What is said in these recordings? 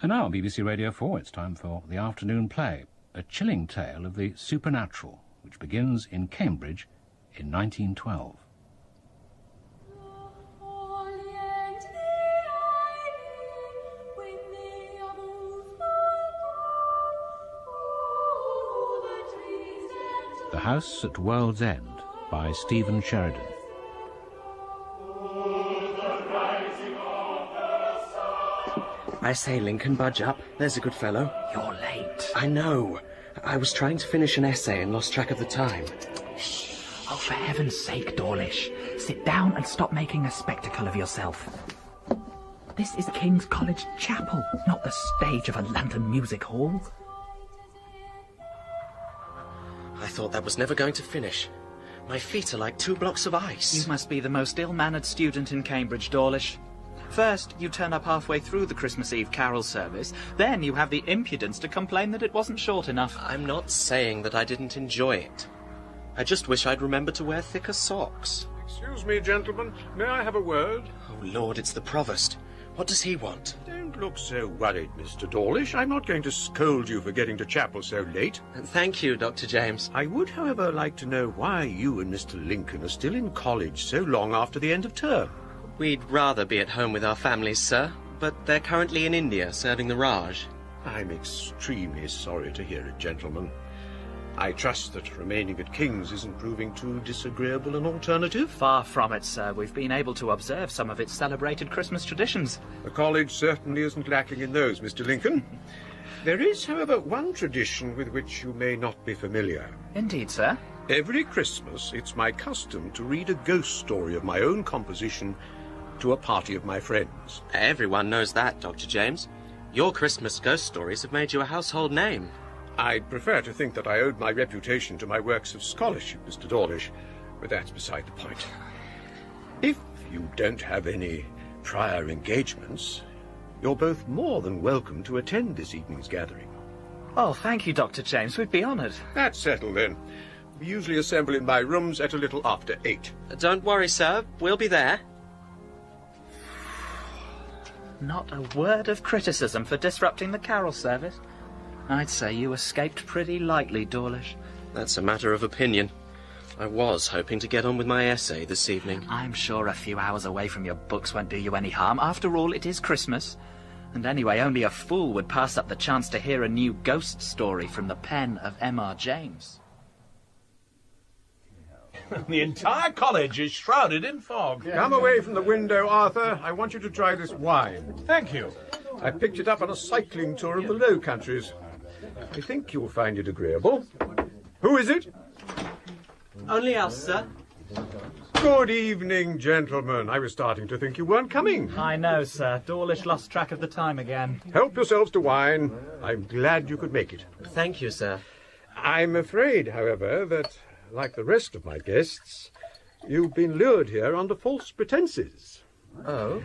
And now on BBC Radio 4, it's time for The Afternoon Play, a chilling tale of the supernatural, which begins in Cambridge in 1912. The House at World's End by Stephen Sheridan. I say, Lincoln, budge up. There's a good fellow. You're late. I know. I was trying to finish an essay and lost track of the time. Oh, for heaven's sake, Dawlish. Sit down and stop making a spectacle of yourself. This is King's College Chapel, not the stage of a London music hall. I thought that was never going to finish. My feet are like 2 blocks of ice. You must be the most ill-mannered student in Cambridge, Dawlish. First, you turn up halfway through the Christmas Eve carol service. Then you have the impudence to complain that it wasn't short enough. I'm not saying that I didn't enjoy it. I just wish I'd remembered to wear thicker socks. Excuse me, gentlemen. May I have a word? Oh, Lord, it's the Provost. What does he want? Don't look so worried, Mr. Dawlish. I'm not going to scold you for getting to chapel so late. Thank you, Dr. James. I would, however, like to know why you and Mr. Lincoln are still in college so long after the end of term. We'd rather be at home with our families, sir, but they're currently in India serving the Raj. I'm extremely sorry to hear it, gentlemen. I trust that remaining at King's isn't proving too disagreeable an alternative. Far from it, sir. We've been able to observe some of its celebrated Christmas traditions. The college certainly isn't lacking in those, Mr. Lincoln. There is, however, one tradition with which you may not be familiar. Indeed, sir. Every Christmas, it's my custom to read a ghost story of my own composition to a party of my friends. Everyone knows that, Dr. James. Your Christmas ghost stories have made you a household name. I'd prefer to think that I owed my reputation to my works of scholarship, Mr. Dawlish, but that's beside the point. If you don't have any prior engagements, you're both more than welcome to attend this evening's gathering. Oh, thank you, Dr. James. We'd be honoured. That's settled, then. We usually assemble in my rooms at a little after 8. Don't worry, sir. We'll be there. Not a word of criticism for disrupting the carol service. I'd say you escaped pretty lightly, Dawlish. That's a matter of opinion. I was hoping to get on with my essay this evening. I'm sure a few hours away from your books won't do you any harm. After all, it is Christmas. And anyway, only a fool would pass up the chance to hear a new ghost story from the pen of M.R. James. The entire college is shrouded in fog. Come away from the window, Arthur. I want you to try this wine. Thank you. I picked it up on a cycling tour of the Low Countries. I think you'll find it agreeable. Who is it? Only us, sir. Good evening, gentlemen. I was starting to think you weren't coming. I know, sir. Dawlish lost track of the time again. Help yourselves to wine. I'm glad you could make it. Thank you, sir. I'm afraid, however, that, like the rest of my guests, you've been lured here under false pretenses. Oh?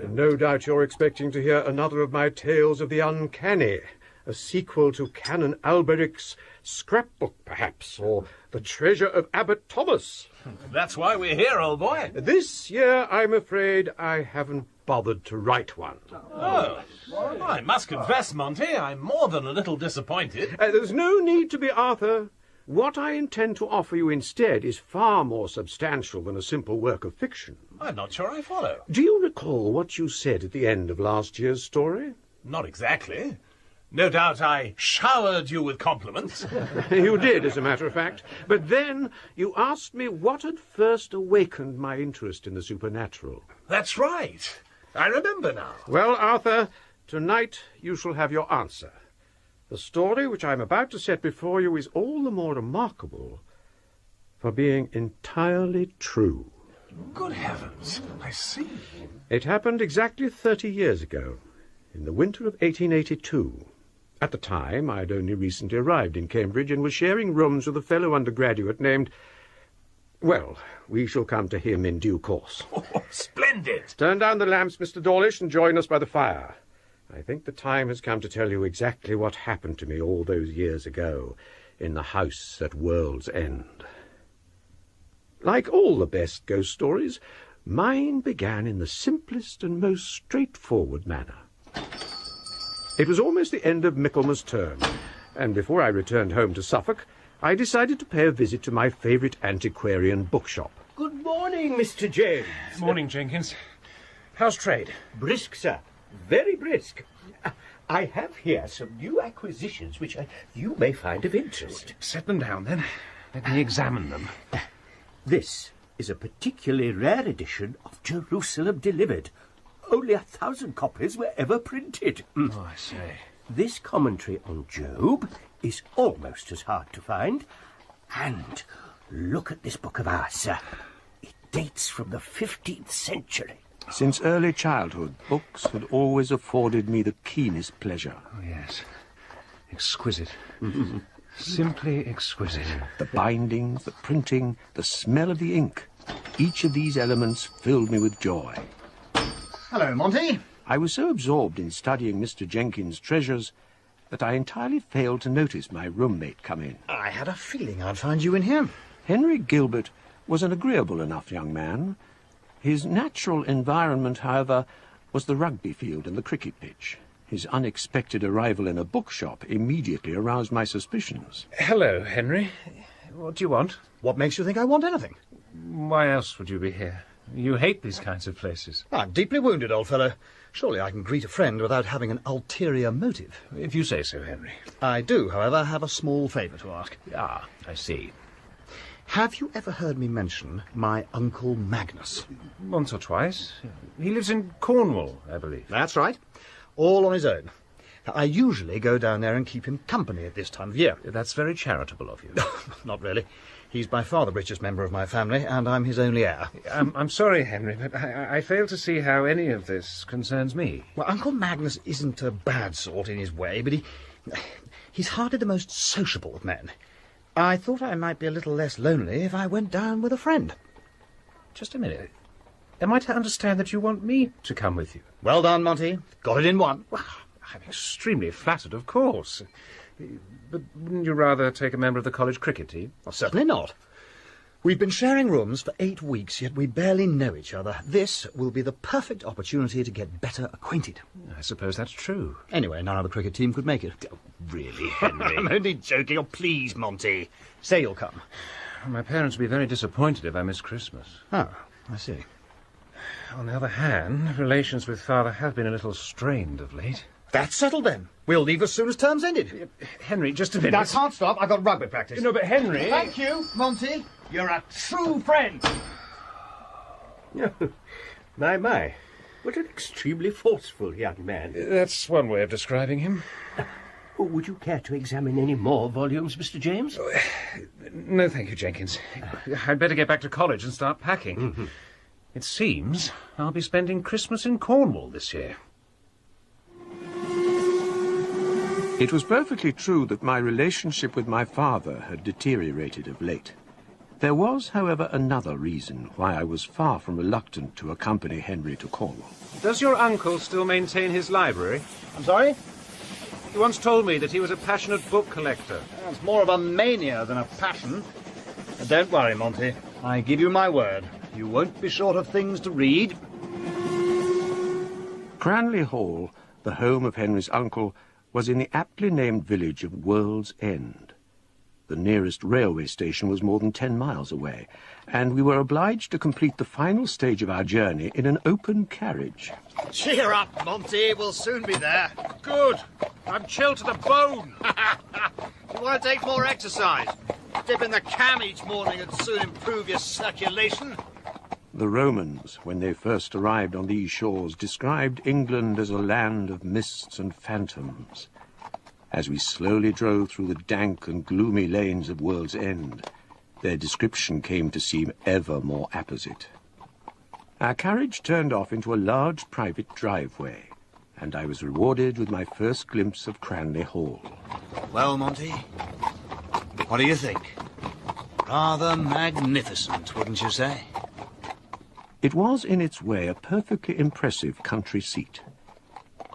No doubt you're expecting to hear another of my tales of the uncanny, a sequel to Canon Alberic's scrapbook, perhaps, or The Treasure of Abbot Thomas. That's why we're here, old boy. This year, I'm afraid, I haven't bothered to write one. Oh, I must confess, Monty, I'm more than a little disappointed. There's no need to be, Arthur. What I intend to offer you instead is far more substantial than a simple work of fiction. I'm not sure I follow. Do you recall what you said at the end of last year's story? Not exactly. No doubt I showered you with compliments. You did, as a matter of fact. But then you asked me what had first awakened my interest in the supernatural. That's right. I remember now. Well, Arthur, tonight you shall have your answer. The story which I'm about to set before you is all the more remarkable for being entirely true. Good heavens, I see. It happened exactly 30 years ago, in the winter of 1882. At the time, I'd only recently arrived in Cambridge and was sharing rooms with a fellow undergraduate named... Well, we shall come to him in due course. Oh, splendid. Turn down the lamps, Mr. Dawlish, and join us by the fire. I think the time has come to tell you exactly what happened to me all those years ago in the house at World's End. Like all the best ghost stories, mine began in the simplest and most straightforward manner. It was almost the end of Michaelmas term, and before I returned home to Suffolk, I decided to pay a visit to my favourite antiquarian bookshop. Good morning, Mr. James. Morning, Jenkins. How's trade? Brisk, sir. Very brisk. I have here some new acquisitions which you may find of interest. Set them down, then. Let me examine them. This is a particularly rare edition of Jerusalem Delivered. Only 1,000 copies were ever printed. Oh, I say. This commentary on Job is almost as hard to find. And look at this book of ours, sir. It dates from the 15th century. Since early childhood, books had always afforded me the keenest pleasure. Oh, yes. Exquisite. Simply exquisite. The bindings, the printing, the smell of the ink. Each of these elements filled me with joy. Hello, Monty. I was so absorbed in studying Mr. Jenkins' treasures that I entirely failed to notice my roommate come in. I had a feeling I'd find you in here. Henry Gilbert was an agreeable enough young man. His natural environment, however, was the rugby field and the cricket pitch. His unexpected arrival in a bookshop immediately aroused my suspicions. Hello, Henry. What do you want? What makes you think I want anything? Why else would you be here? You hate these kinds of places. I'm deeply wounded, old fellow. Surely I can greet a friend without having an ulterior motive. If you say so, Henry. I do, however, have a small favour to ask. Ah, I see. Have you ever heard me mention my Uncle Magnus? Once or twice. He lives in Cornwall, I believe. That's right. All on his own. I usually go down there and keep him company at this time of year. That's very charitable of you. Not really. He's by far the richest member of my family, and I'm his only heir. I'm sorry, Henry, but I fail to see how any of this concerns me. Well, Uncle Magnus isn't a bad sort in his way, but he's hardly the most sociable of men. I thought I might be a little less lonely if I went down with a friend. Just a minute. Am I to understand that you want me to come with you? Well done, Monty. Got it in one. Well, I'm extremely flattered, of course. But wouldn't you rather take a member of the college cricket team? Well, certainly not. We've been sharing rooms for 8 weeks, yet we barely know each other. This will be the perfect opportunity to get better acquainted. I suppose that's true. Anyway, none other cricket team could make it. Oh, really, Henry? I'm only joking. Oh, please, Monty. Say you'll come. My parents will be very disappointed if I miss Christmas. Oh, I see. On the other hand, relations with Father have been a little strained of late. That's settled, then. We'll leave as soon as term's ended. Henry, just a minute. I can't stop. I've got rugby practice. No, but Henry... Thank you, Monty. You're a true friend. My. What an extremely forceful young man. That's one way of describing him. Would you care to examine any more volumes, Mr. James? No, thank you, Jenkins. I'd better get back to college and start packing. Mm-hmm. It seems I'll be spending Christmas in Cornwall this year. It was perfectly true that my relationship with my father had deteriorated of late. There was, however, another reason why I was far from reluctant to accompany Henry to Cornwall. Does your uncle still maintain his library? I'm sorry? He once told me that he was a passionate book collector. It's more of a mania than a passion. But don't worry, Monty. I give you my word. You won't be short of things to read. Cranley Hall, the home of Henry's uncle, was in the aptly named village of World's End. The nearest railway station was more than 10 miles away, and we were obliged to complete the final stage of our journey in an open carriage. Cheer up, Monty. We'll soon be there. Good. I'm chilled to the bone. You want to take more exercise? Dip in the cam each morning and soon improve your circulation. The Romans, when they first arrived on these shores, described England as a land of mists and phantoms. As we slowly drove through the dank and gloomy lanes of World's End, their description came to seem ever more apposite. Our carriage turned off into a large private driveway, and I was rewarded with my first glimpse of Cranley Hall. Well, Monty, what do you think? Rather magnificent, wouldn't you say? It was, in its way, a perfectly impressive country seat.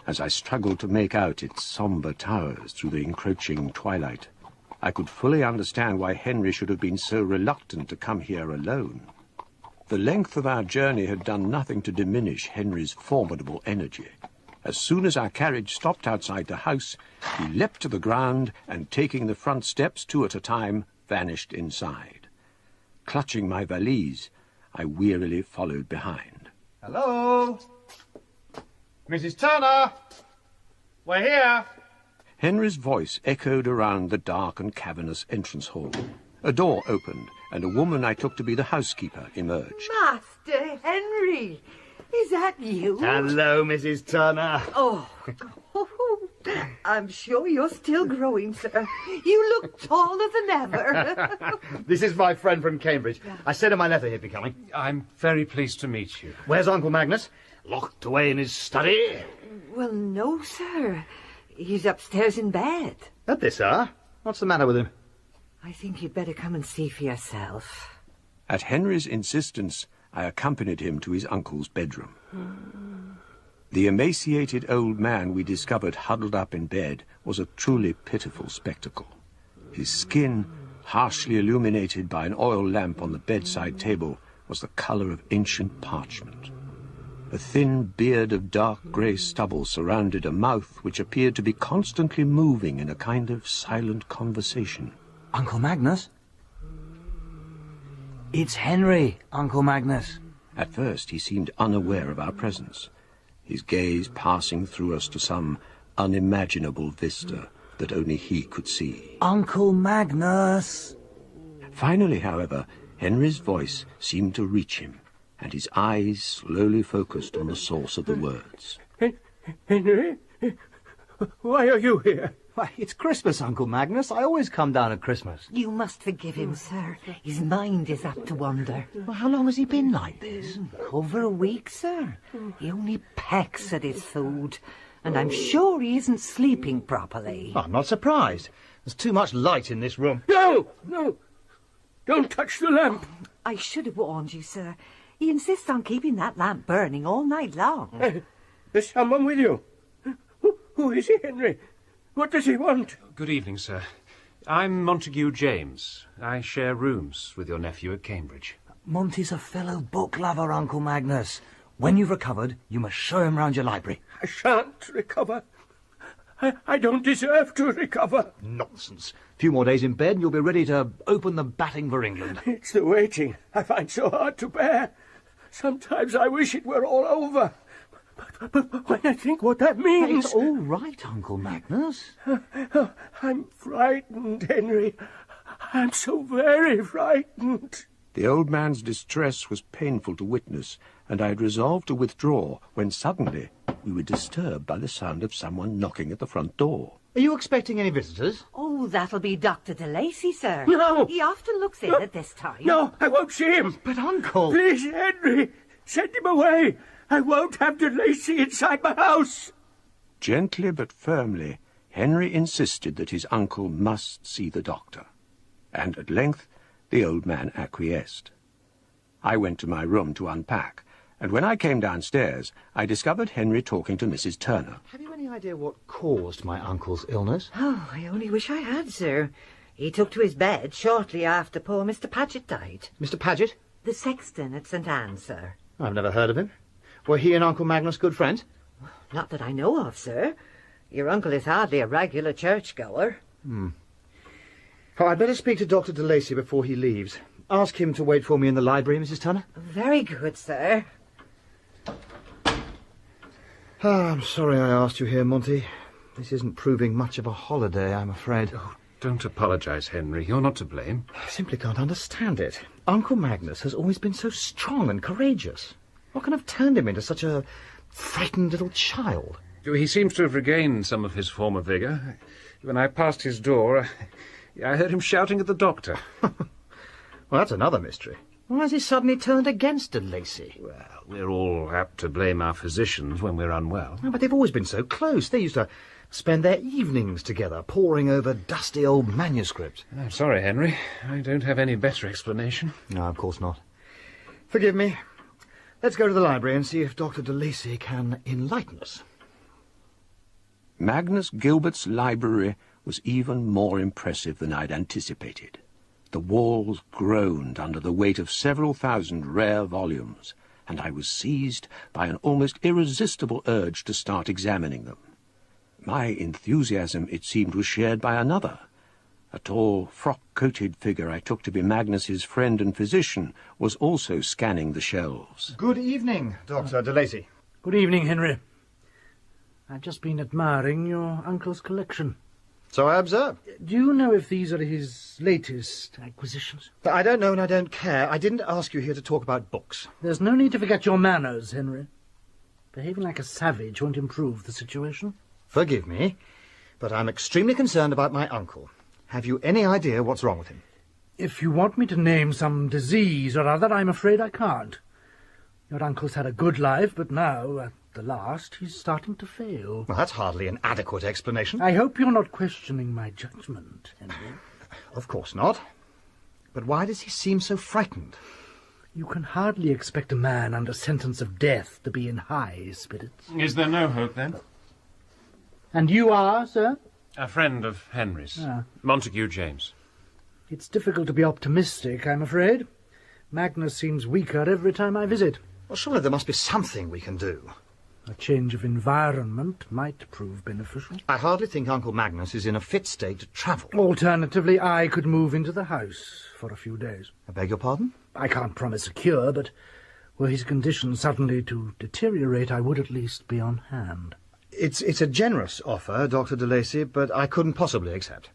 As I struggled to make out its sombre towers through the encroaching twilight, I could fully understand why Henry should have been so reluctant to come here alone. The length of our journey had done nothing to diminish Henry's formidable energy. As soon as our carriage stopped outside the house, he leapt to the ground and, taking the front steps 2 at a time, vanished inside. Clutching my valise, I wearily followed behind. Hello? Mrs. Turner! We're here! Henry's voice echoed around the dark and cavernous entrance hall. A door opened, and a woman I took to be the housekeeper emerged. Master Henry! Is that you? Hello, Mrs. Turner. Oh, I'm sure you're still growing, sir. You look taller than ever. This is my friend from Cambridge. I said in my letter he'd be coming. I'm very pleased to meet you. Where's Uncle Magnus? Locked away in his study? Well, no, sir. He's upstairs in bed. At this hour? What's the matter with him? I think you'd better come and see for yourself. At Henry's insistence, I accompanied him to his uncle's bedroom. The emaciated old man we discovered huddled up in bed was a truly pitiful spectacle. His skin, harshly illuminated by an oil lamp on the bedside table, was the colour of ancient parchment. A thin beard of dark grey stubble surrounded a mouth which appeared to be constantly moving in a kind of silent conversation. Uncle Magnus? It's Henry, Uncle Magnus. At first he seemed unaware of our presence, his gaze passing through us to some unimaginable vista that only he could see. Uncle Magnus! Finally, however, Henry's voice seemed to reach him, and his eyes slowly focused on the source of the words. Henry? Why are you here? Why, it's Christmas, Uncle Magnus. I always come down at Christmas. You must forgive him, sir. His mind is apt to wander. Well, how long has he been like this? Over a week, sir. He only pecks at his food, and I'm sure he isn't sleeping properly. I'm not surprised. There's too much light in this room. No! No! Don't touch the lamp! I should have warned you, sir. He insists on keeping that lamp burning all night long. There's someone with you. Who is he, Henry? What does he want? Good evening, sir. I'm Montague James. I share rooms with your nephew at Cambridge. Monty's a fellow book lover, Uncle Magnus. When you've recovered, you must show him round your library. I shan't recover. I don't deserve to recover. Nonsense. A few more days in bed and you'll be ready to open the batting for England. It's the waiting I find so hard to bear. Sometimes I wish it were all over. But when I think what that means... It's all right, Uncle Magnus. I'm frightened, Henry. I'm so very frightened. The old man's distress was painful to witness, and I had resolved to withdraw when suddenly we were disturbed by the sound of someone knocking at the front door. Are you expecting any visitors? Oh, that'll be Dr. de Lacy, sir. No! He often looks in at this time. No, I won't see him. But, Uncle... Please, Henry, send him away. I won't have de Lacy inside my house. Gently but firmly, Henry insisted that his uncle must see the doctor, and at length the old man acquiesced. I went to my room to unpack, and when I came downstairs, I discovered Henry talking to Mrs. Turner. Have you any idea what caused my uncle's illness? Oh, I only wish I had, sir. He took to his bed shortly after poor Mr. Paget died. Mr. Paget? The sexton at St. Anne's, sir. I've never heard of him. Were he and Uncle Magnus good friends? Not that I know of, sir. Your uncle is hardly a regular churchgoer. Oh, I'd better speak to Dr. de Lacy before he leaves. Ask him to wait for me in the library, Mrs. Turner. Very good, sir. I'm sorry I asked you here, Monty. This isn't proving much of a holiday, I'm afraid. Oh, don't apologise, Henry. You're not to blame. I simply can't understand it. Uncle Magnus has always been so strong and courageous. What can have turned him into such a frightened little child? He seems to have regained some of his former vigour. When I passed his door, I heard him shouting at the doctor. Well, that's another mystery. Why has he suddenly turned against de Lacy? Well, we're all apt to blame our physicians when we're unwell. Oh, but they've always been so close. They used to spend their evenings together, poring over dusty old manuscripts. I'm sorry, Henry. I don't have any better explanation. No, of course not. Forgive me. Let's go to the library and see if Dr. de Lacy can enlighten us. Magnus Gilbert's library was even more impressive than I'd anticipated. The walls groaned under the weight of several thousand rare volumes, and I was seized by an almost irresistible urge to start examining them. My enthusiasm, it seemed, was shared by another. A tall, frock-coated figure I took to be Magnus's friend and physician was also scanning the shelves. Good evening, Dr. de Lacy. Good evening, Henry. I've just been admiring your uncle's collection. So I observe. Do you know if these are his latest acquisitions? I don't know and I don't care. I didn't ask you here to talk about books. There's no need to forget your manners, Henry. Behaving like a savage won't improve the situation. Forgive me, but I'm extremely concerned about my uncle. Have you any idea what's wrong with him? If you want me to name some disease or other, I'm afraid I can't. Your uncle's had a good life, but now, at the last, he's starting to fail. Well, that's hardly an adequate explanation. I hope you're not questioning my judgment, Henry. Of course not. But why does he seem so frightened? You can hardly expect a man under sentence of death to be in high spirits. Is there no hope, then? And you are, sir? A friend of Henry's. Ah. Montague James. It's difficult to be optimistic, I'm afraid. Magnus seems weaker every time I visit. Well, surely there must be something we can do. A change of environment might prove beneficial. I hardly think Uncle Magnus is in a fit state to travel. Alternatively, I could move into the house for a few days. I beg your pardon? I can't promise a cure, but were his condition suddenly to deteriorate, I would at least be on hand. It's a generous offer, Dr. de Lacy, but I couldn't possibly accept.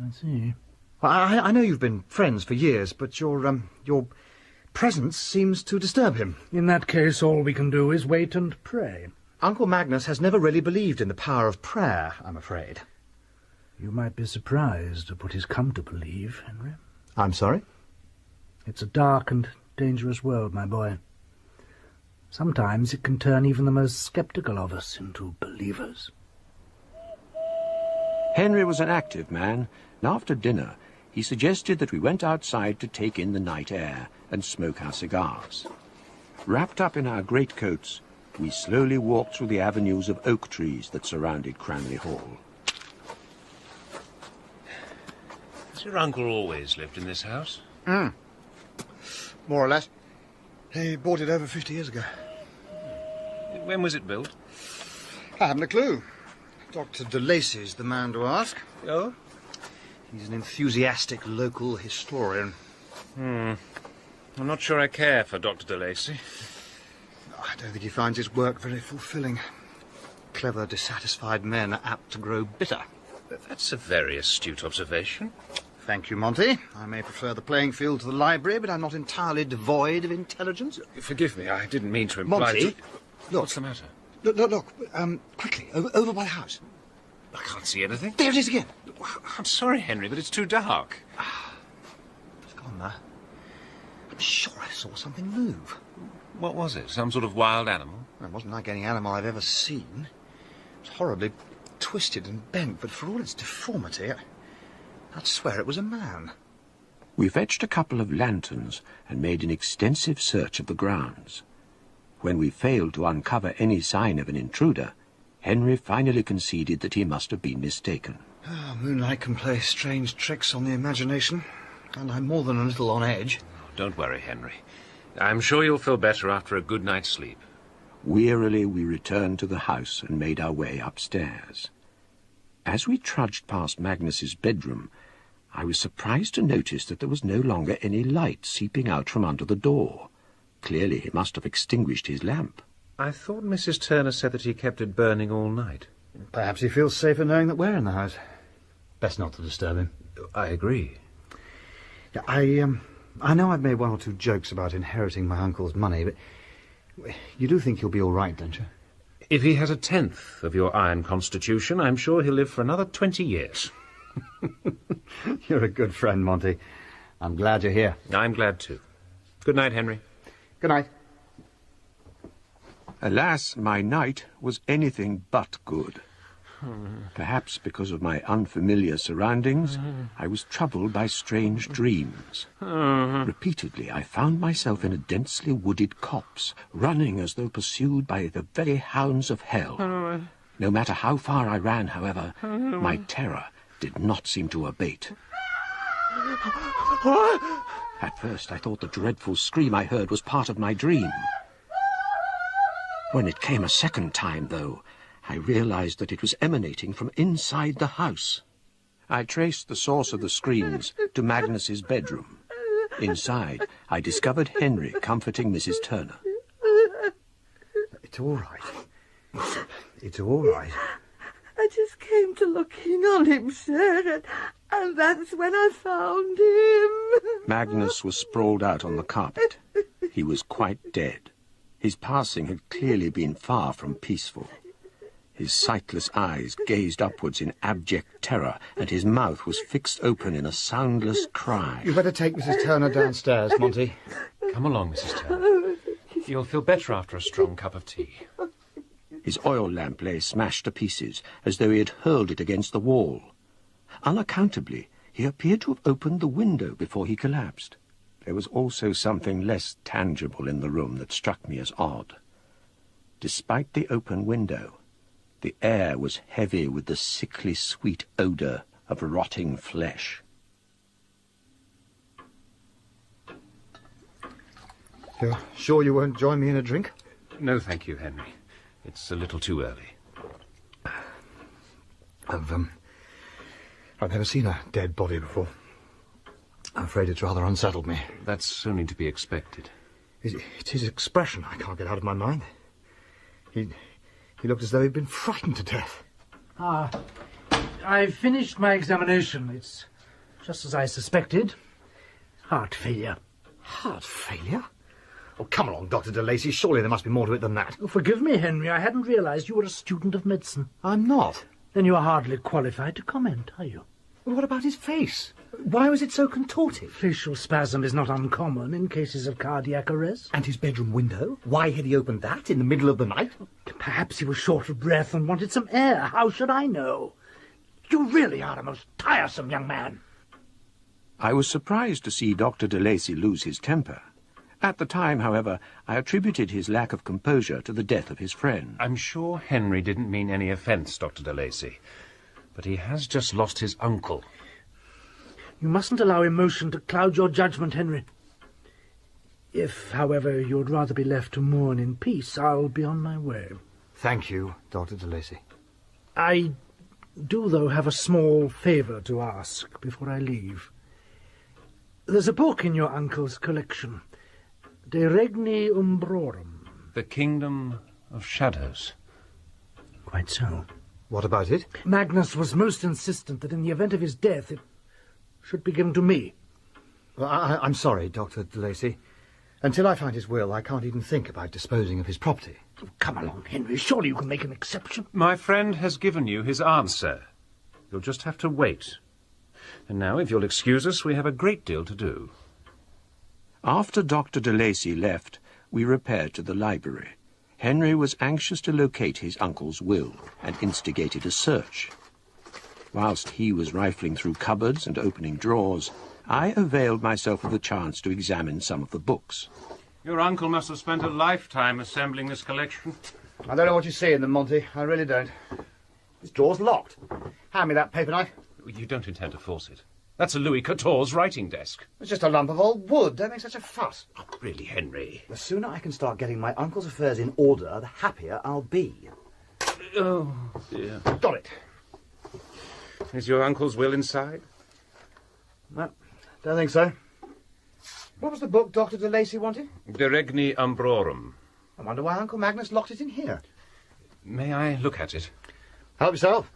I see. I know you've been friends for years, but your presence seems to disturb him. In that case, all we can do is wait and pray. Uncle Magnus has never really believed in the power of prayer, I'm afraid. You might be surprised at what he's come to believe, Henry. I'm sorry? It's a dark and dangerous world, my boy. Sometimes it can turn even the most sceptical of us into believers. Henry was an active man, and after dinner he suggested that we went outside to take in the night air and smoke our cigars. Wrapped up in our greatcoats, we slowly walked through the avenues of oak trees that surrounded Cranley Hall. Has your uncle always lived in this house? More or less. He bought it over 50 years ago. When was it built? I haven't a clue. Dr. de Lacy's the man to ask. Oh? He's an enthusiastic local historian. I'm not sure I care for Dr. de Lacy. I don't think he finds his work very fulfilling. Clever, dissatisfied men are apt to grow bitter. That's a very astute observation. Thank you, Monty. I may prefer the playing field to the library, but I'm not entirely devoid of intelligence. Forgive me, I didn't mean to imply... Monty, look. What's the matter? Look. Quickly, over by the house. I can't see anything. There it is again. I'm sorry, Henry, but it's too dark. It's gone now. I'm sure I saw something move. What was it? Some sort of wild animal? It wasn't like any animal I've ever seen. It was horribly twisted and bent, but for all its deformity, I'd swear it was a man. We fetched a couple of lanterns and made an extensive search of the grounds. When we failed to uncover any sign of an intruder, Henry finally conceded that he must have been mistaken. Moonlight can play strange tricks on the imagination, and I'm more than a little on edge. Don't worry, Henry. I'm sure you'll feel better after a good night's sleep. Wearily we returned to the house and made our way upstairs. As we trudged past Magnus's bedroom, I was surprised to notice that there was no longer any light seeping out from under the door. Clearly he must have extinguished his lamp. I thought Mrs. Turner said that he kept it burning all night. Perhaps he feels safer knowing that we're in the house. Best not to disturb him. I agree. I know I've made one or two jokes about inheriting my uncle's money, but you do think he'll be all right, don't you? If he has 1/10 of your iron constitution, I'm sure he'll live for another 20 years. You're a good friend, Monty. I'm glad you're here. I'm glad too. Good night, Henry. Good night. Alas, my night was anything but good. Perhaps because of my unfamiliar surroundings, I was troubled by strange dreams. Repeatedly, I found myself in a densely wooded copse, running as though pursued by the very hounds of hell. No matter how far I ran, however, my terror did not seem to abate. At first I thought the dreadful scream I heard was part of my dream. When it came a second time, though, I realized that it was emanating from inside the house. I traced the source of the screams to Magnus's bedroom. Inside, I discovered Henry comforting Mrs. Turner. It's all right. It's all right. I just came to look in on him, sir, and that's when I found him. Magnus was sprawled out on the carpet. He was quite dead. His passing had clearly been far from peaceful. His sightless eyes gazed upwards in abject terror, and his mouth was fixed open in a soundless cry. You'd better take Mrs. Turner downstairs, Monty. Come along, Mrs. Turner. You'll feel better after a strong cup of tea. His oil lamp lay smashed to pieces, as though he had hurled it against the wall. Unaccountably, he appeared to have opened the window before he collapsed. There was also something less tangible in the room that struck me as odd. Despite the open window, the air was heavy with the sickly sweet odour of rotting flesh. You're sure you won't join me in a drink? No, thank you, Henry. It's a little too early. I've never seen a dead body before. I'm afraid it's rather unsettled me. That's only to be expected. It's his expression I can't get out of my mind. He looked as though he'd been frightened to death. I've finished my examination. It's just as I suspected. Heart failure. Heart failure? Oh, come along, Dr. de Lacy. Surely there must be more to it than that. Oh, forgive me, Henry. I hadn't realized you were a student of medicine. I'm not. Then you are hardly qualified to comment, are you? Well, what about his face? Why was it so contorted? Facial spasm is not uncommon in cases of cardiac arrest. And his bedroom window? Why had he opened that in the middle of the night? Perhaps he was short of breath and wanted some air. How should I know? You really are a most tiresome young man. I was surprised to see Dr. de Lacy lose his temper. At the time, however, I attributed his lack of composure to the death of his friend. I'm sure Henry didn't mean any offence, Dr. de Lacy, but he has just lost his uncle. You mustn't allow emotion to cloud your judgment, Henry. If, however, you'd rather be left to mourn in peace, I'll be on my way. Thank you, Dr. de Lacy. I do, though, have a small favour to ask before I leave. There's a book in your uncle's collection, De Regni Umbrorum. The Kingdom of Shadows. Quite so. What about it? Magnus was most insistent that in the event of his death it should be given to me. Well, I'm sorry, Dr. de Lacy. Until I find his will, I can't even think about disposing of his property. Oh, come along, Henry. Surely you can make an exception. My friend has given you his answer. You'll just have to wait. And now, if you'll excuse us, we have a great deal to do. After Dr. de Lacy left, we repaired to the library. Henry was anxious to locate his uncle's will and instigated a search. Whilst he was rifling through cupboards and opening drawers, I availed myself of the chance to examine some of the books. Your uncle must have spent a lifetime assembling this collection. I don't know what you see in them, Monty. I really don't. This drawer's locked. Hand me that paper knife. You don't intend to force it. That's a Louis XIV's writing desk. It's just a lump of old wood. Don't make such a fuss. Oh, really, Henry? The sooner I can start getting my uncle's affairs in order, the happier I'll be. Oh, dear. Got it. Is your uncle's will inside? No, don't think so. What was the book Dr. de Lacy wanted? De Regni Umbrorum. I wonder why Uncle Magnus locked it in here. May I look at it? Help yourself.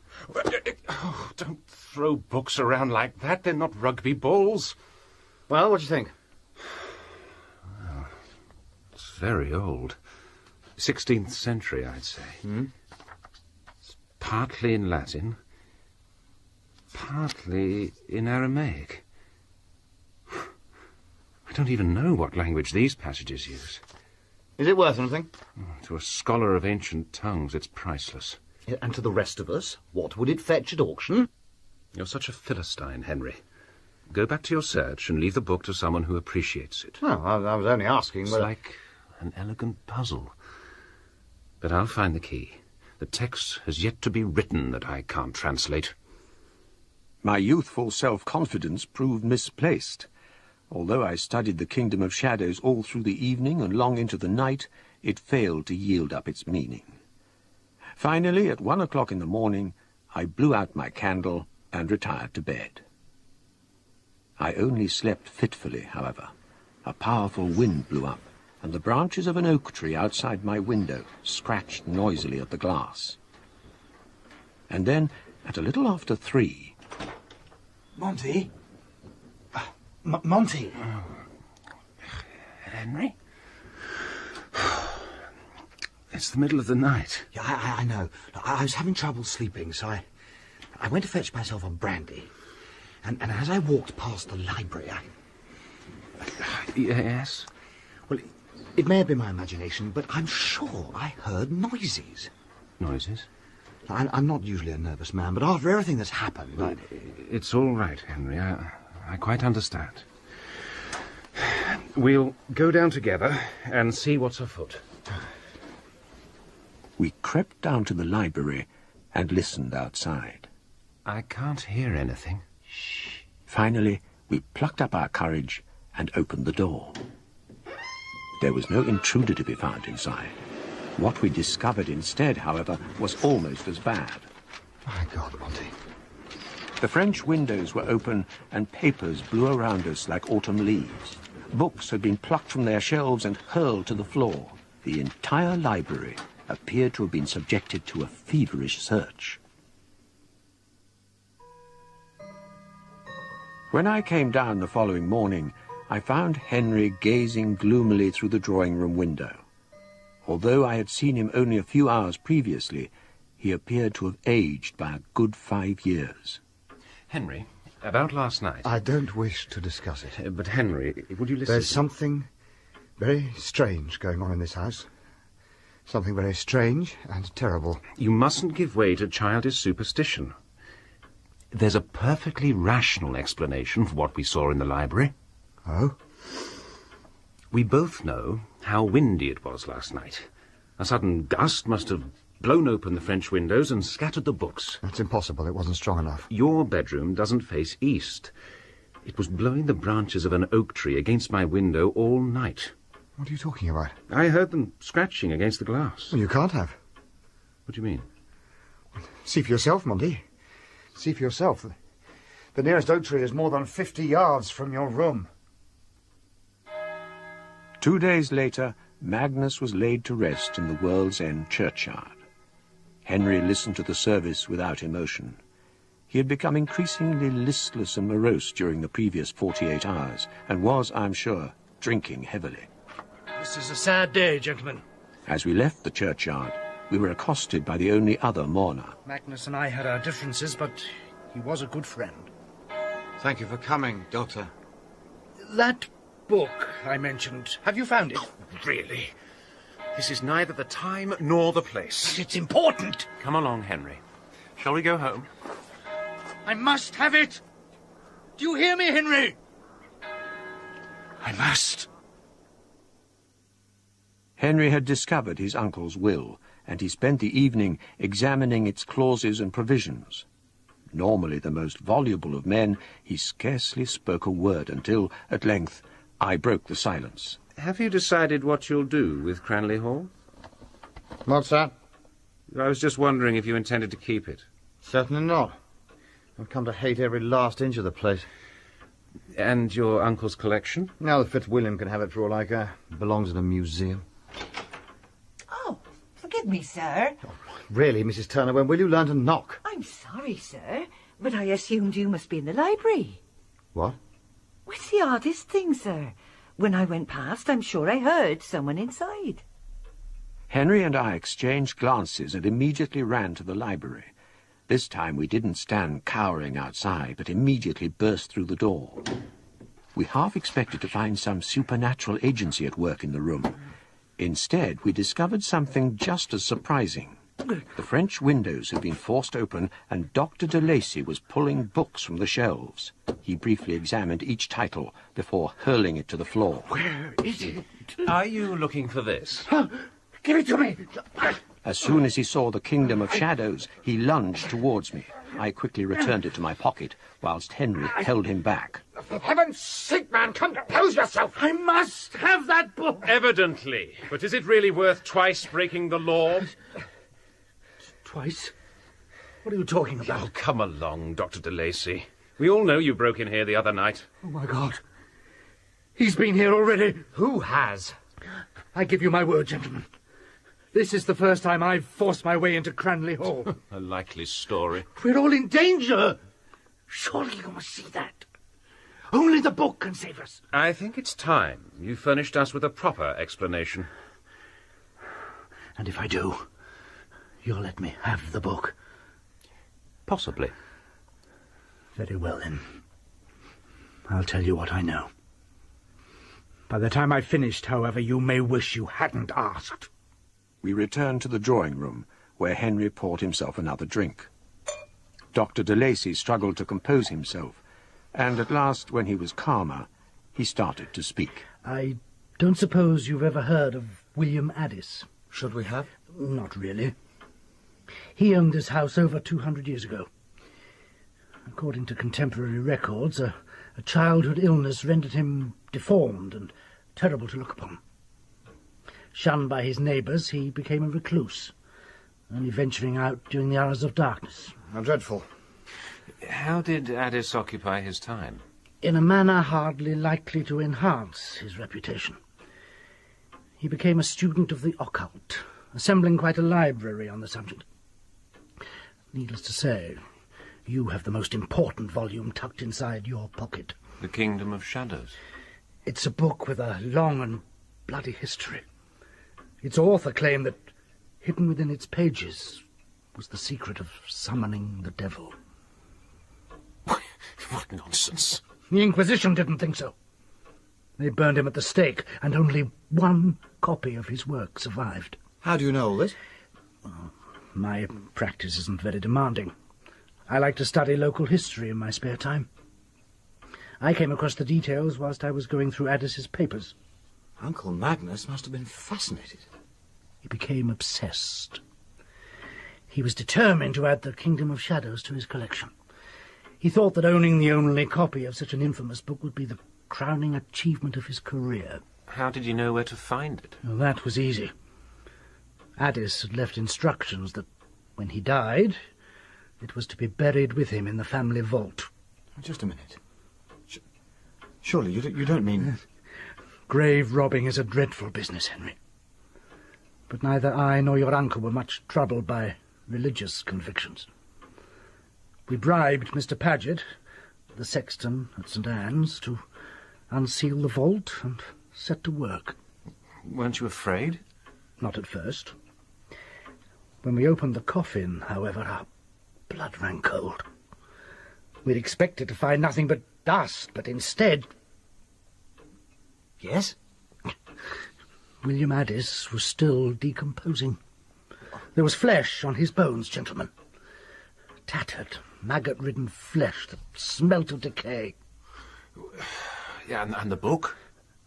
Oh, don't throw books around like that. They're not rugby balls. Well, what do you think? Well, it's very old. 16th century, I'd say. It's partly in Latin, partly in Aramaic. I don't even know what language these passages use. Is it worth anything? To a scholar of ancient tongues, it's priceless. And to the rest of us, what would it fetch at auction? You're such a Philistine, Henry. Go back to your search and leave the book to someone who appreciates it. Well, I was only asking. It's like an elegant puzzle. But I'll find the key. The text has yet to be written that I can't translate. My youthful self-confidence proved misplaced. Although I studied the Kingdom of Shadows all through the evening and long into the night, it failed to yield up its meaning. Finally, at 1 o'clock in the morning, I blew out my candle and retired to bed. I only slept fitfully, however. A powerful wind blew up, and the branches of an oak tree outside my window scratched noisily at the glass. And then, at a little after 3... Monty? Monty? Henry? It's the middle of the night. Yeah, I know. I was having trouble sleeping, so I went to fetch myself a brandy. And as I walked past the library, Yes? Well, it may have been my imagination, but I'm sure I heard noises. Noises? I'm not usually a nervous man, but after everything that's happened... It's all right, Henry. I quite understand. We'll go down together and see what's afoot. We crept down to the library and listened outside. I can't hear anything. Shh. Finally, we plucked up our courage and opened the door. There was no intruder to be found inside. What we discovered instead, however, was almost as bad. My God, Monty. The French windows were open and papers blew around us like autumn leaves. Books had been plucked from their shelves and hurled to the floor. The entire library appeared to have been subjected to a feverish search. When I came down the following morning, I found Henry gazing gloomily through the drawing-room window. Although I had seen him only a few hours previously, he appeared to have aged by a good 5 years. Henry, about last night... I don't wish to discuss it. But Henry, would you listen... There's something very strange going on in this house. Something very strange and terrible. You mustn't give way to childish superstition. There's a perfectly rational explanation for what we saw in the library. Oh? We both know how windy it was last night. A sudden gust must have blown open the French windows and scattered the books. That's impossible. It wasn't strong enough. Your bedroom doesn't face east. It was blowing the branches of an oak tree against my window all night. What are you talking about? I heard them scratching against the glass. Well, you can't have. What do you mean? See for yourself, Monty. See for yourself. The nearest oak tree is more than 50 yards from your room. 2 days later, Magnus was laid to rest in the World's End churchyard. Henry listened to the service without emotion. He had become increasingly listless and morose during the previous 48 hours, and was, I'm sure, drinking heavily. This is a sad day, gentlemen. As we left the churchyard, we were accosted by the only other mourner. Magnus and I had our differences, but he was a good friend. Thank you for coming, Doctor. That book I mentioned, have you found it? Oh, really? This is neither the time nor the place. It's important. Come along, Henry. Shall we go home? I must have it. Do you hear me, Henry? I must. Henry had discovered his uncle's will, and he spent the evening examining its clauses and provisions. Normally the most voluble of men, he scarcely spoke a word until, at length, I broke the silence. Have you decided what you'll do with Cranley Hall? What's that? I was just wondering if you intended to keep it. Certainly not. I've come to hate every last inch of the place. And your uncle's collection? Now that Fitzwilliam can have it for all I care. It belongs in a museum. Oh, forgive me, sir. Oh, really, Mrs. Turner, when will you learn to knock? I'm sorry, sir, but I assumed you must be in the library. What? With the artist thing, sir. When I went past, I'm sure I heard someone inside. Henry and I exchanged glances and immediately ran to the library. This time we didn't stand cowering outside, but immediately burst through the door. We half expected to find some supernatural agency at work in the room. Instead, we discovered something just as surprising. The French windows had been forced open, and Dr. de Lacy was pulling books from the shelves. He briefly examined each title before hurling it to the floor. Where is it? Are you looking for this? Give it to me. As soon as he saw the Kingdom of Shadows, he lunged towards me. I quickly returned it to my pocket, whilst Henry held him back. For heaven's sake, man, compose yourself! I must have that book! Evidently. But is it really worth twice breaking the law? Twice? What are you talking about? Oh, come along, Dr. de Lacy. We all know you broke in here the other night. Oh, my God. He's been here already. Who has? I give you my word, gentlemen. This is the first time I've forced my way into Cranley Hall. A likely story. We're all in danger. Surely you must see that. Only the book can save us. I think it's time you furnished us with a proper explanation. And if I do, you'll let me have the book. Possibly. Very well, then. I'll tell you what I know. By the time I've finished, however, you may wish you hadn't asked. We returned to the drawing-room, where Henry poured himself another drink. Dr. de Lacy struggled to compose himself, and at last, when he was calmer, he started to speak. I don't suppose you've ever heard of William Addis. Should we have? Not really. He owned this house over 200 years ago. According to contemporary records, a childhood illness rendered him deformed and terrible to look upon. Shunned by his neighbours, he became a recluse, only venturing out during the hours of darkness. How dreadful. How did Addis occupy his time? In a manner hardly likely to enhance his reputation. He became a student of the occult, assembling quite a library on the subject. Needless to say, you have the most important volume tucked inside your pocket. The Kingdom of Shadows. It's a book with a long and bloody history. Its author claimed that hidden within its pages was the secret of summoning the devil. What nonsense. The Inquisition didn't think so. They burned him at the stake, and only one copy of his work survived. How do you know all this? My practice isn't very demanding. I like to study local history in my spare time. I came across the details whilst I was going through Addis's papers. Uncle Magnus must have been fascinated. He became obsessed. He was determined to add the Kingdom of Shadows to his collection. He thought that owning the only copy of such an infamous book would be the crowning achievement of his career. How did you know where to find it? Well, that was easy. Addis had left instructions that when he died, it was to be buried with him in the family vault. Just a minute. Surely you don't mean... Grave robbing is a dreadful business, Henry. But neither I nor your uncle were much troubled by religious convictions. We bribed Mr. Paget, the sexton at St. Anne's, to unseal the vault and set to work. Weren't you afraid? Not at first. When we opened the coffin, however, our blood ran cold. We'd expected to find nothing but dust, but instead... Yes? William Addis was still decomposing. There was flesh on his bones, gentlemen. Tattered, maggot-ridden flesh that smelt of decay. Yeah, and the book?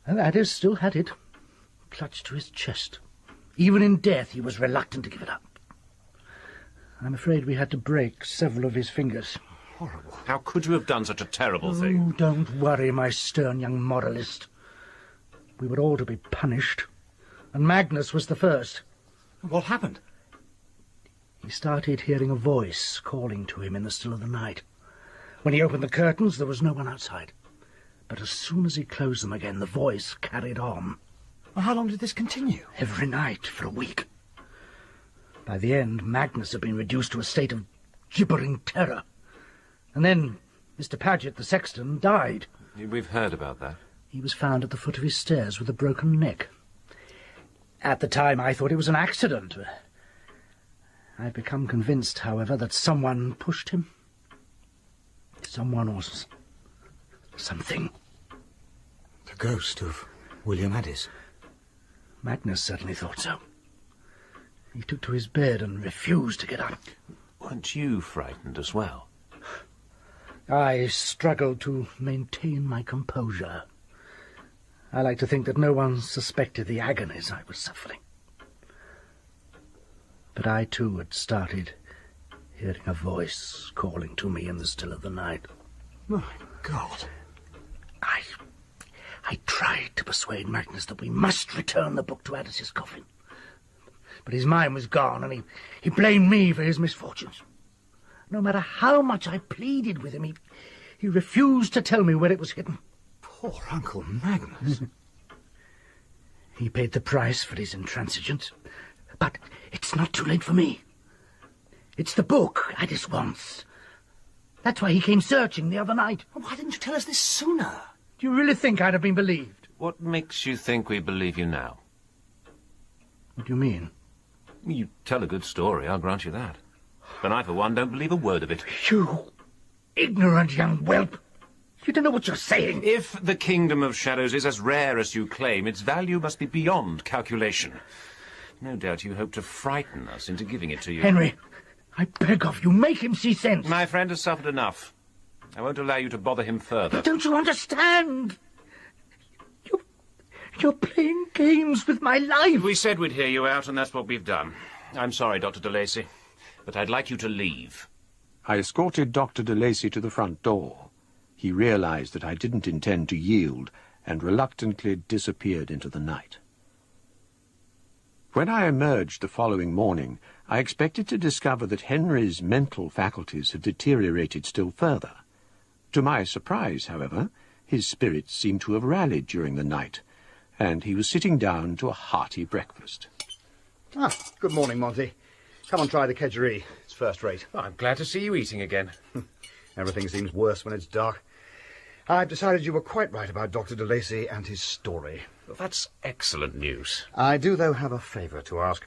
And Addis still had it, clutched to his chest. Even in death he was reluctant to give it up. I'm afraid we had to break several of his fingers. Horrible. How could you have done such a terrible thing? Oh, don't worry, my stern young moralist. We were all to be punished, and Magnus was the first. What happened? He started hearing a voice calling to him in the still of the night. When he opened the curtains, there was no one outside. But as soon as he closed them again, the voice carried on. Well, how long did this continue? Every night for a week. By the end, Magnus had been reduced to a state of gibbering terror. And then Mr. Paget, the sexton, died. We've heard about that. He was found at the foot of his stairs with a broken neck. At the time, I thought it was an accident. I've become convinced, however, that someone pushed him. Someone or something. The ghost of William Addis. Magnus certainly thought so. He took to his bed and refused to get up. Weren't you frightened as well? I struggled to maintain my composure. I like to think that no one suspected the agonies I was suffering. But I, too, had started hearing a voice calling to me in the still of the night. My God. I tried to persuade Magnus that we must return the book to Addis's coffin. But his mind was gone, and he blamed me for his misfortunes. No matter how much I pleaded with him, he refused to tell me where it was hidden. Poor Uncle Magnus. He paid the price for his intransigence. But it's not too late for me. It's the book Addis wants. That's why he came searching the other night. Why didn't you tell us this sooner? Do you really think I'd have been believed? What makes you think we believe you now? What do you mean? You tell a good story, I'll grant you that. But I, for one, don't believe a word of it. You ignorant young whelp! You don't know what you're saying. If the Kingdom of Shadows is as rare as you claim, its value must be beyond calculation. No doubt you hope to frighten us into giving it to you. Henry, I beg of you, make him see sense. My friend has suffered enough. I won't allow you to bother him further. Don't you understand? You're playing games with my life. We said we'd hear you out, and that's what we've done. I'm sorry, Dr. de Lacy, but I'd like you to leave. I escorted Dr. de Lacy to the front door. He realized that I didn't intend to yield, and reluctantly disappeared into the night. When I emerged the following morning, I expected to discover that Henry's mental faculties had deteriorated still further. To my surprise, however, his spirits seemed to have rallied during the night, and he was sitting down to a hearty breakfast. Ah, good morning, Monty. Come and try the kedgeree. It's first rate. I'm glad to see you eating again. Everything seems worse when it's dark. I've decided you were quite right about Dr. de Lacy and his story. Well, that's excellent news. I do, though, have a favour to ask.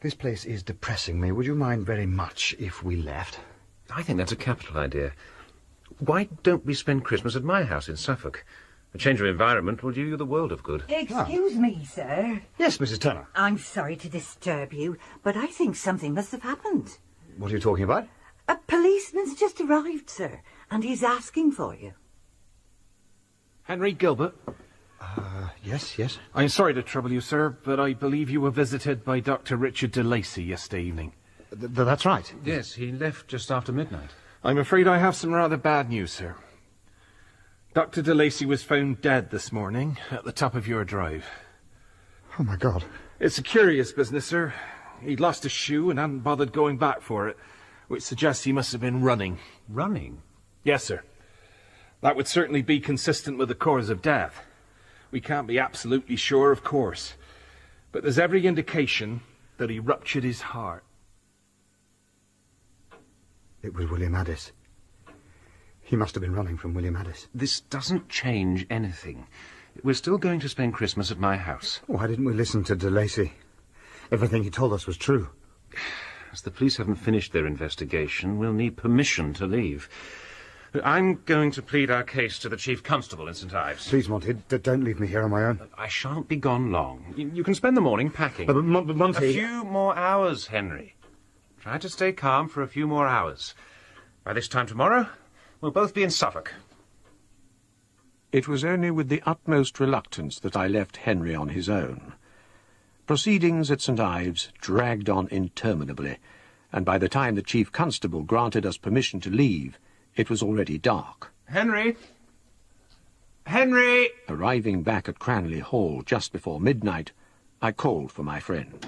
This place is depressing me. Would you mind very much if we left? I think that's a capital idea. Why don't we spend Christmas at my house in Suffolk? A change of environment will do you the world of good. Excuse me, sir. Yes, Mrs. Turner. I'm sorry to disturb you, but I think something must have happened. What are you talking about? A policeman's just arrived, sir, and he's asking for you. Henry Gilbert? Yes. I'm sorry to trouble you, sir, but I believe you were visited by Dr. Richard de Lacy yesterday evening. That's right. Yes, he left just after midnight. I'm afraid I have some rather bad news, sir. Dr. de Lacy was found dead this morning at the top of your drive. Oh, my God. It's a curious business, sir. He'd lost a shoe and hadn't bothered going back for it, which suggests he must have been running. Running? Yes, sir. That would certainly be consistent with the cause of death. We can't be absolutely sure, of course, but there's every indication that he ruptured his heart. It was William Addis. He must have been running from William Addis. This doesn't change anything. We're still going to spend Christmas at my house. Why didn't we listen to de Lacy? Everything he told us was true. As the police haven't finished their investigation, we'll need permission to leave. I'm going to plead our case to the Chief Constable in St. Ives. Please, Monty, don't leave me here on my own. I shan't be gone long. You can spend the morning packing. But Monty... A few more hours, Henry. Try to stay calm for a few more hours. By this time tomorrow, we'll both be in Suffolk. It was only with the utmost reluctance that I left Henry on his own. Proceedings at St. Ives dragged on interminably, and by the time the Chief Constable granted us permission to leave, it was already dark. Henry! Henry! Arriving back at Cranley Hall just before midnight, I called for my friend.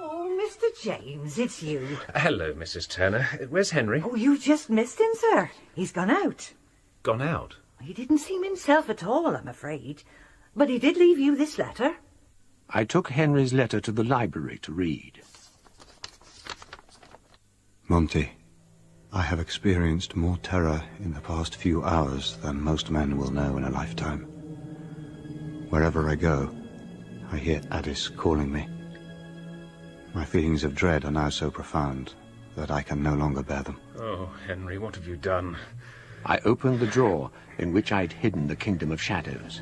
Oh, Mr. James, it's you. Hello, Mrs. Turner. Where's Henry? Oh, you just missed him, sir. He's gone out. Gone out? He didn't seem himself at all, I'm afraid. But he did leave you this letter. I took Henry's letter to the library to read. Monty, I have experienced more terror in the past few hours than most men will know in a lifetime. Wherever I go, I hear Addis calling me. My feelings of dread are now so profound that I can no longer bear them. Oh, Henry, what have you done? I opened the drawer in which I'd hidden the Kingdom of Shadows.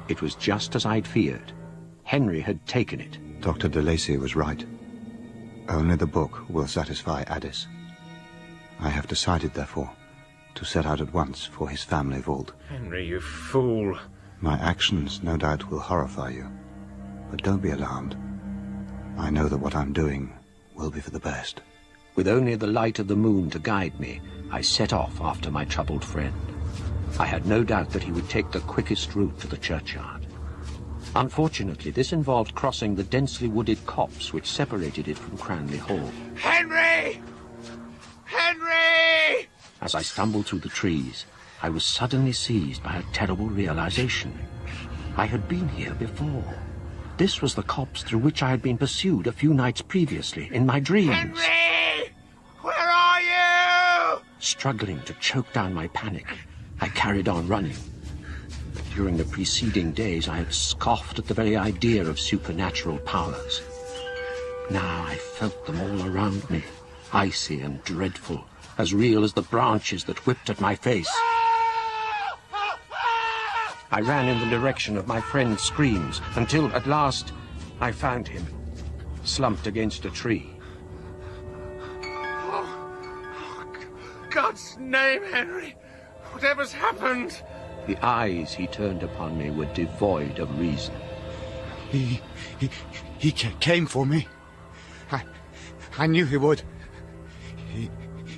It was just as I'd feared. Henry had taken it. Dr. de Lacy was right. Only the book will satisfy Addis. I have decided, therefore, to set out at once for his family vault. Henry, you fool. My actions, no doubt, will horrify you. But don't be alarmed. I know that what I'm doing will be for the best. With only the light of the moon to guide me, I set off after my troubled friend. I had no doubt that he would take the quickest route to the churchyard. Unfortunately, this involved crossing the densely wooded copse which separated it from Cranley Hall. Henry! Henry! As I stumbled through the trees, I was suddenly seized by a terrible realization. I had been here before. This was the copse through which I had been pursued a few nights previously, in my dreams. Henry! Where are you? Struggling to choke down my panic, I carried on running. During the preceding days, I had scoffed at the very idea of supernatural powers. Now I felt them all around me, icy and dreadful, as real as the branches that whipped at my face. I ran in the direction of my friend's screams, until, at last, I found him, slumped against a tree. Oh, God's name, Henry! Whatever's happened? The eyes he turned upon me were devoid of reason. He came for me. I knew he would.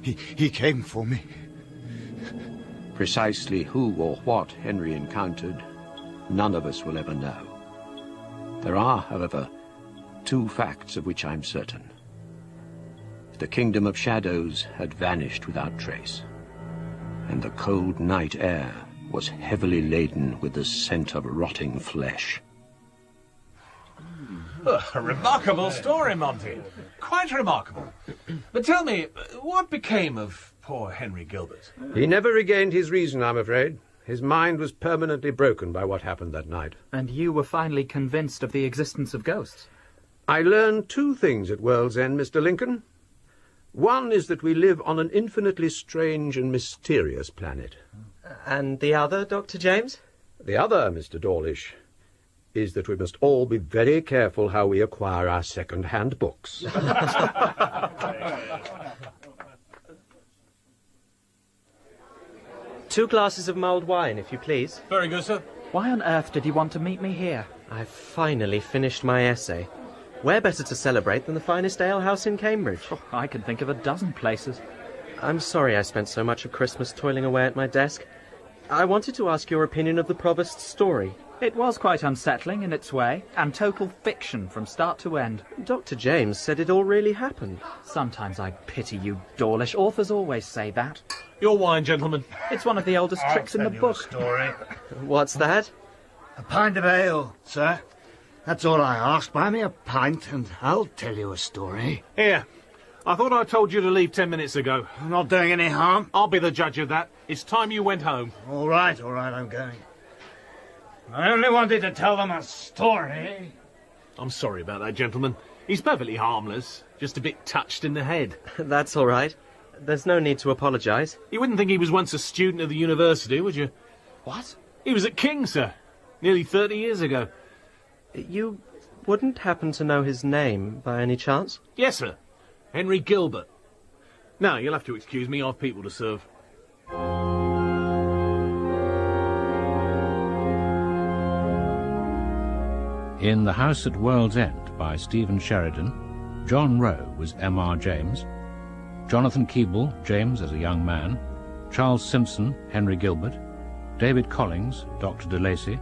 He came for me. Precisely who or what Henry encountered, none of us will ever know. There are, however, two facts of which I'm certain. The kingdom of shadows had vanished without trace, and the cold night air was heavily laden with the scent of rotting flesh. A remarkable story, Monty. Quite remarkable. But tell me, what became of poor Henry Gilbert? He never regained his reason, I'm afraid. His mind was permanently broken by what happened that night. And you were finally convinced of the existence of ghosts? I learned two things at World's End, Mr. Lincoln. One is that we live on an infinitely strange and mysterious planet. And the other, Dr. James? The other, Mr. Dawlish, is that we must all be very careful how we acquire our second-hand books. 2 glasses of mulled wine, if you please. Very good, sir. Why on earth did you want to meet me here? I've finally finished my essay. Where better to celebrate than the finest alehouse in Cambridge? Oh, I can think of a dozen places. I'm sorry I spent so much of Christmas toiling away at my desk. I wanted to ask your opinion of the Provost's story. It was quite unsettling in its way, and total fiction from start to end. Dr. James said it all really happened. Sometimes I pity you, Dawlish. Authors always say that. Your wine, gentlemen. It's one of the oldest tricks in the book. Story. What's that? A pint of ale, sir. That's all I ask. Buy me a pint and I'll tell you a story. Here. I thought I told you to leave 10 minutes ago. I'm not doing any harm. I'll be the judge of that. It's time you went home. All right, I'm going. I only wanted to tell them a story. I'm sorry about that, gentlemen. He's perfectly harmless. Just a bit touched in the head. That's all right. There's no need to apologise. You wouldn't think he was once a student of the university, would you? What? He was at King's, sir. Nearly 30 years ago. You wouldn't happen to know his name, by any chance? Yes, sir. Henry Gilbert. Now, you'll have to excuse me. I've people to serve. In The House at World's End by Stephen Sheridan, John Rowe was M.R. James, Jonathan Keeble, James as a young man, Charles Simpson, Henry Gilbert, David Collings, Dr. de Lacy,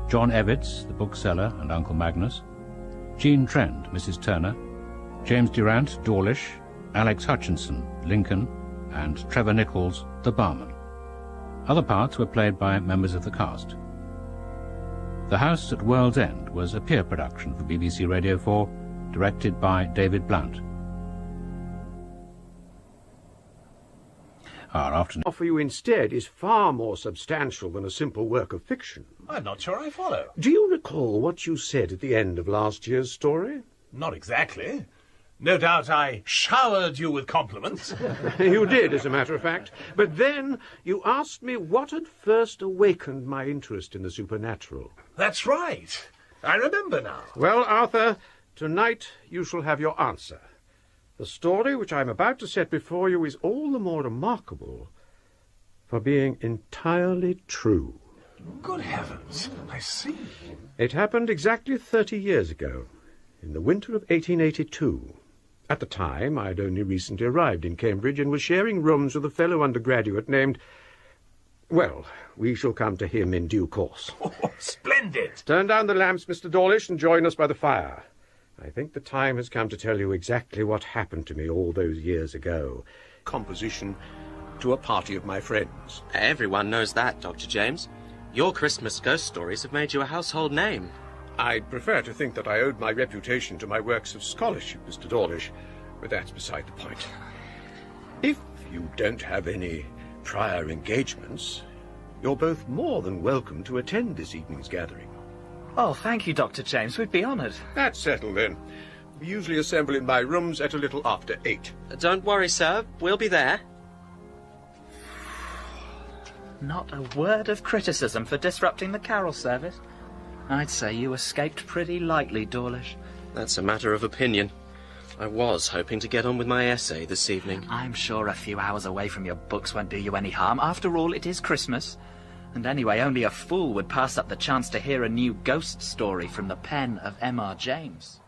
John Evitts, the bookseller and Uncle Magnus, Jean Trend, Mrs. Turner, James Durant, Dawlish, Alex Hutchinson, Lincoln, and Trevor Nichols, the barman. Other parts were played by members of the cast. The House at World's End was a peer production for BBC Radio 4, directed by David Blount. Our afternoon Offer you instead is far more substantial than a simple work of fiction. I'm not sure I follow. Do you recall what you said at the end of last year's story? Not exactly. No doubt I showered you with compliments. You did, as a matter of fact. But then you asked me what had first awakened my interest in the supernatural. That's right. I remember now. Well, Arthur, tonight you shall have your answer. The story which I am about to set before you is all the more remarkable for being entirely true. Good heavens, I see. It happened exactly 30 years ago, in the winter of 1882. At the time, I had only recently arrived in Cambridge and was sharing rooms with a fellow undergraduate named... Well, we shall come to him in due course. Oh, splendid! Turn down the lamps, Mr. Dawlish, and join us by the fire. I think the time has come to tell you exactly what happened to me all those years ago. Composition to a party of my friends. Everyone knows that, Dr. James. Your Christmas ghost stories have made you a household name. I'd prefer to think that I owed my reputation to my works of scholarship, Mr. Dawlish, but that's beside the point. If you don't have any prior engagements, you're both more than welcome to attend this evening's gathering. Oh, thank you, Dr. James. We'd be honoured. That's settled, then. We usually assemble in my rooms at a little after 8. Don't worry, sir. We'll be there. Not a word of criticism for disrupting the carol service. I'd say you escaped pretty lightly, Dawlish. That's a matter of opinion. I was hoping to get on with my essay this evening. I'm sure a few hours away from your books won't do you any harm. After all, it is Christmas. And anyway, only a fool would pass up the chance to hear a new ghost story from the pen of M.R. James.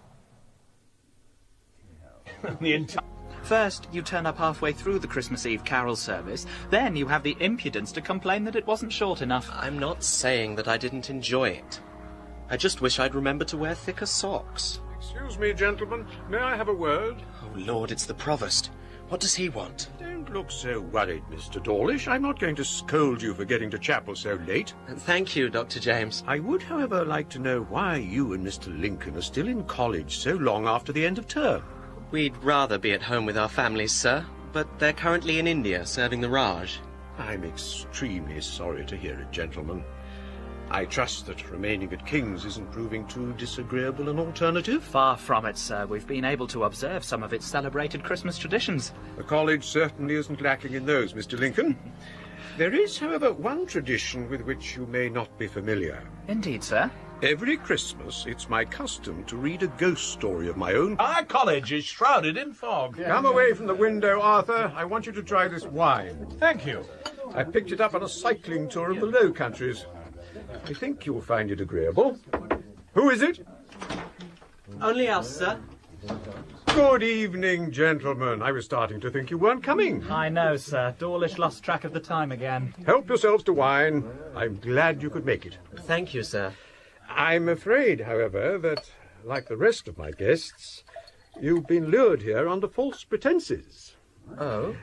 First, you turn up halfway through the Christmas Eve carol service. Then you have the impudence to complain that it wasn't short enough. I'm not saying that I didn't enjoy it. I just wish I'd remembered to wear thicker socks. Excuse me, gentlemen. May I have a word? Oh, Lord, it's the Provost. What does he want? Don't look so worried, Mr. Dawlish. I'm not going to scold you for getting to chapel so late. Thank you, Dr. James. I would, however, like to know why you and Mr. Lincoln are still in college so long after the end of term. We'd rather be at home with our families, sir, but they're currently in India serving the Raj. I'm extremely sorry to hear it, gentlemen. I trust that remaining at King's isn't proving too disagreeable an alternative. Far from it, sir. We've been able to observe some of its celebrated Christmas traditions. The college certainly isn't lacking in those, Mr. Lincoln. There is, however, one tradition with which you may not be familiar. Indeed, sir. Every Christmas, it's my custom to read a ghost story of my own. Our college is shrouded in fog. Come away from the window, Arthur. I want you to try this wine. Thank you. I picked it up on a cycling tour of the Low Countries. I think you'll find it agreeable. Who is it? Only us, sir. Good evening, gentlemen. I was starting to think you weren't coming. I know, sir. Dawlish lost track of the time again. Help yourselves to wine. I'm glad you could make it. Thank you, sir. I'm afraid, however, that, like the rest of my guests, you've been lured here under false pretenses. Oh?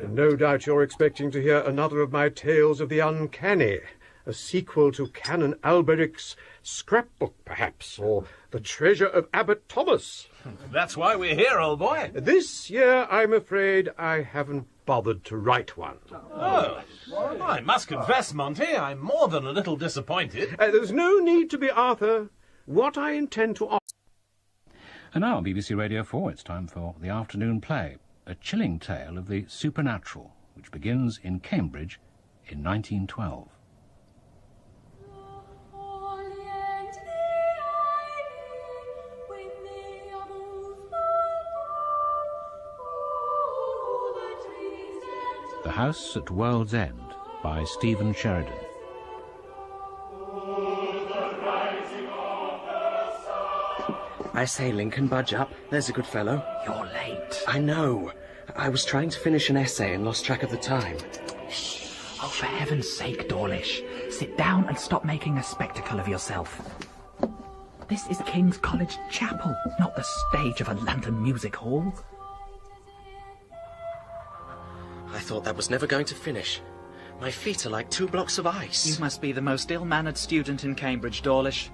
No doubt you're expecting to hear another of my tales of the uncanny. A sequel to Canon Alberic's scrapbook, perhaps, or The Treasure of Abbot Thomas. That's why we're here, old boy. This year, I'm afraid, I haven't bothered to write one. Oh, I must confess, Monty, I'm more than a little disappointed. There's no need to be, Arthur. What I intend to... And now on BBC Radio 4, it's time for the afternoon play, a chilling tale of the supernatural, which begins in Cambridge in 1912. The House at World's End by Stephen Sheridan. I say, Lincoln, budge up. There's a good fellow. You're late. I know. I was trying to finish an essay and lost track of the time. Oh, for heaven's sake, Dawlish. Sit down and stop making a spectacle of yourself. This is King's College Chapel, not the stage of a London music hall. I thought that was never going to finish. My feet are like 2 blocks of ice. You must be the most ill-mannered student in Cambridge, Dawlish.